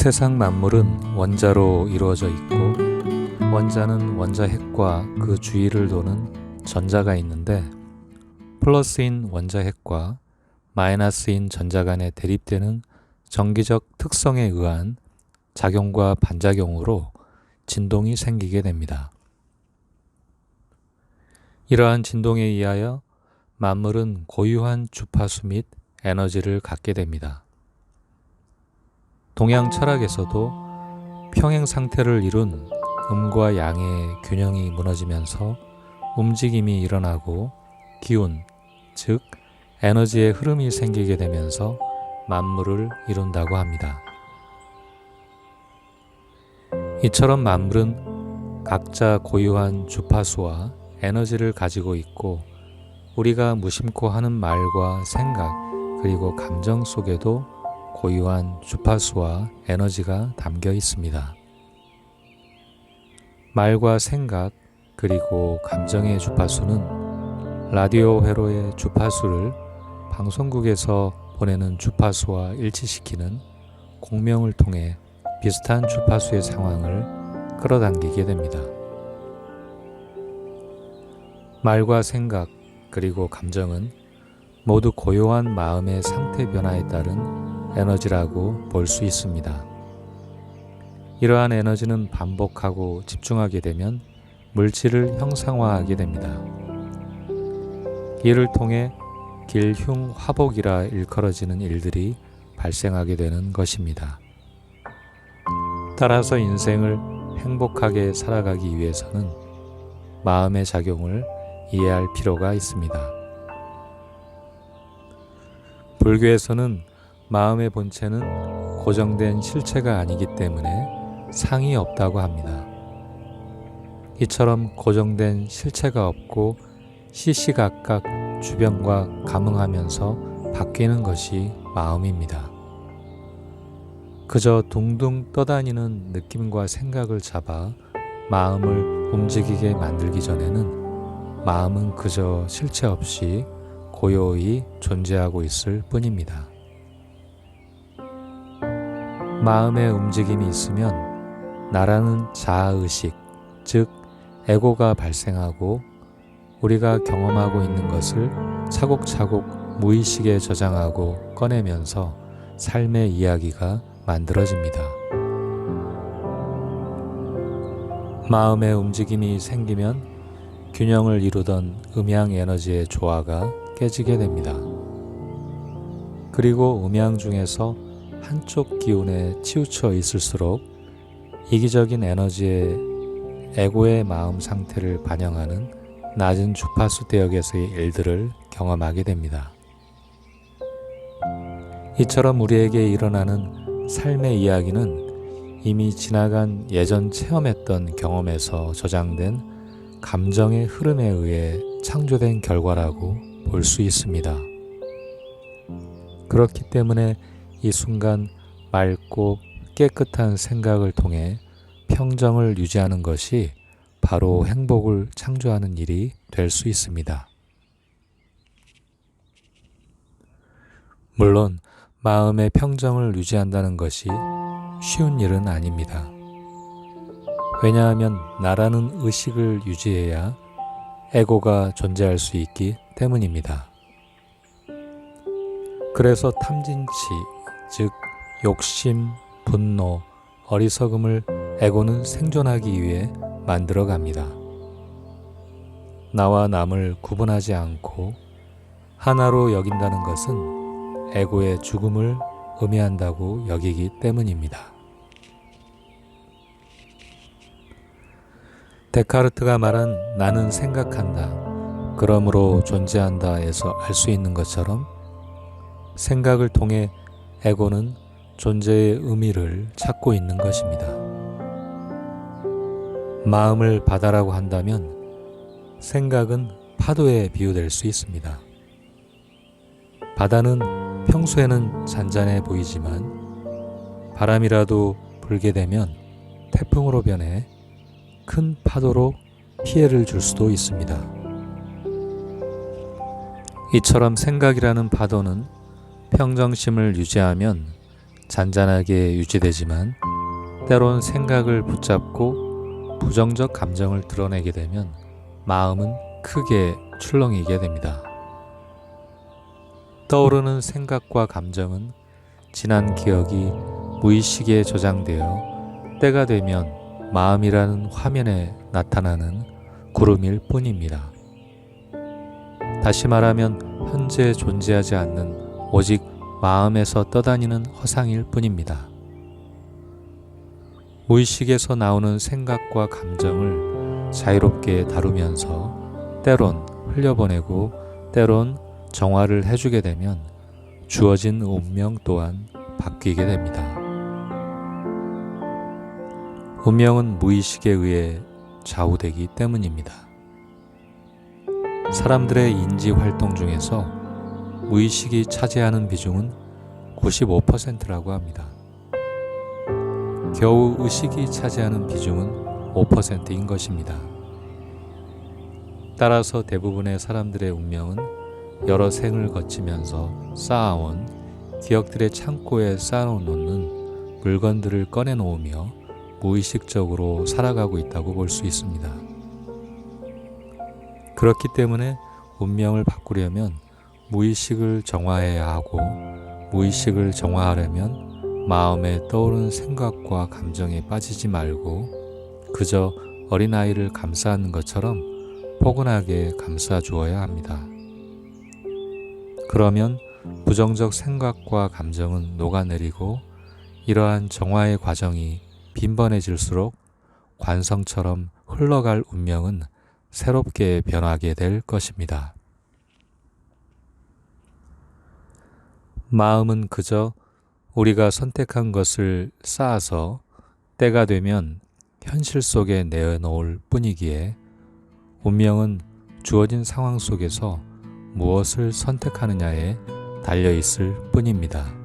세상 만물은 원자로 이루어져 있고 원자는 원자핵과 그 주위를 도는 전자가 있는데 플러스인 원자핵과 마이너스인 전자 간에 대립되는 정기적 특성에 의한 작용과 반작용으로 진동이 생기게 됩니다. 이러한 진동에 의하여 만물은 고유한 주파수 및 에너지를 갖게 됩니다. 동양 철학에서도 평행 상태를 이룬 음과 양의 균형이 무너지면서 움직임이 일어나고 기운, 즉 에너지의 흐름이 생기게 되면서 만물을 이룬다고 합니다. 이처럼 만물은 각자 고유한 주파수와 에너지를 가지고 있고 우리가 무심코 하는 말과 생각 그리고 감정 속에도 고유한 주파수와 에너지가 담겨 있습니다. 말과 생각 그리고 감정의 주파수는 라디오 회로의 주파수를 방송국에서 보내는 주파수와 일치시키는 공명을 통해 비슷한 주파수의 상황을 끌어당기게 됩니다. 말과 생각 그리고 감정은 모두 고요한 마음의 상태 변화에 따른 에너지라고 볼 수 있습니다. 이러한 에너지는 반복하고 집중하게 되면 물질을 형상화하게 됩니다. 이를 통해 길흉화복이라 일컬어지는 일들이 발생하게 되는 것입니다. 따라서 인생을 행복하게 살아가기 위해서는 마음의 작용을 이해할 필요가 있습니다. 불교에서는 마음의 본체는 고정된 실체가 아니기 때문에 상이 없다고 합니다. 이처럼 고정된 실체가 없고 시시각각 주변과 감응하면서 바뀌는 것이 마음입니다. 그저 둥둥 떠다니는 느낌과 생각을 잡아 마음을 움직이게 만들기 전에는 마음은 그저 실체 없이 고요히 존재하고 있을 뿐입니다. 마음의 움직임이 있으면 나라는 자아의식, 즉 에고가 발생하고 우리가 경험하고 있는 것을 차곡차곡 무의식에 저장하고 꺼내면서 삶의 이야기가 만들어집니다. 마음의 움직임이 생기면 균형을 이루던 음양 에너지의 조화가 깨지게 됩니다. 그리고 음양 중에서 한쪽 기운에 치우쳐 있을수록 이기적인 에너지의 에고의 마음 상태를 반영하는 낮은 주파수 대역에서의 일들을 경험하게 됩니다. 이처럼 우리에게 일어나는 삶의 이야기는 이미 지나간 예전 체험했던 경험에서 저장된 감정의 흐름에 의해 창조된 결과라고 볼 수 있습니다. 그렇기 때문에 이 순간 맑고 깨끗한 생각을 통해 평정을 유지하는 것이 바로 행복을 창조하는 일이 될 수 있습니다. 물론 마음의 평정을 유지한다는 것이 쉬운 일은 아닙니다. 왜냐하면 나라는 의식을 유지해야 에고가 존재할 수 있기 때문입니다. 그래서 탐진치, 즉 욕심, 분노, 어리석음을 에고는 생존하기 위해 만들어갑니다. 나와 남을 구분하지 않고 하나로 여긴다는 것은 에고의 죽음을 의미한다고 여기기 때문입니다. 데카르트가 말한 나는 생각한다, 그러므로 존재한다에서 알 수 있는 것처럼 생각을 통해 에고는 존재의 의미를 찾고 있는 것입니다. 마음을 바다라고 한다면 생각은 파도에 비유될 수 있습니다. 바다는 평소에는 잔잔해 보이지만 바람이라도 불게 되면 태풍으로 변해 큰 파도로 피해를 줄 수도 있습니다. 이처럼 생각이라는 파도는 평정심을 유지하면 잔잔하게 유지되지만 때론 생각을 붙잡고 부정적 감정을 드러내게 되면 마음은 크게 출렁이게 됩니다. 떠오르는 생각과 감정은 지난 기억이 무의식에 저장되어 때가 되면 마음이라는 화면에 나타나는 구름일 뿐입니다. 다시 말하면 현재 존재하지 않는 오직 마음에서 떠다니는 허상일 뿐입니다. 무의식에서 나오는 생각과 감정을 자유롭게 다루면서 때론 흘려보내고 때론 정화를 해주게 되면 주어진 운명 또한 바뀌게 됩니다. 운명은 무의식에 의해 좌우되기 때문입니다. 사람들의 인지 활동 중에서 무의식이 차지하는 비중은 95%라고 합니다. 겨우 의식이 차지하는 비중은 5%인 것입니다. 따라서 대부분의 사람들의 운명은 여러 생을 거치면서 쌓아온 기억들의 창고에 쌓아놓는 물건들을 꺼내놓으며 무의식적으로 살아가고 있다고 볼 수 있습니다. 그렇기 때문에 운명을 바꾸려면 무의식을 정화해야 하고 무의식을 정화하려면 마음에 떠오르는 생각과 감정에 빠지지 말고 그저 어린아이를 감싸는 것처럼 포근하게 감싸 주어야 합니다. 그러면 부정적 생각과 감정은 녹아내리고 이러한 정화의 과정이 빈번해질수록 관성처럼 흘러갈 운명은 새롭게 변하게 될 것입니다. 마음은 그저 우리가 선택한 것을 쌓아서 때가 되면 현실 속에 내어놓을 뿐이기에 운명은 주어진 상황 속에서 무엇을 선택하느냐에 달려 있을 뿐입니다.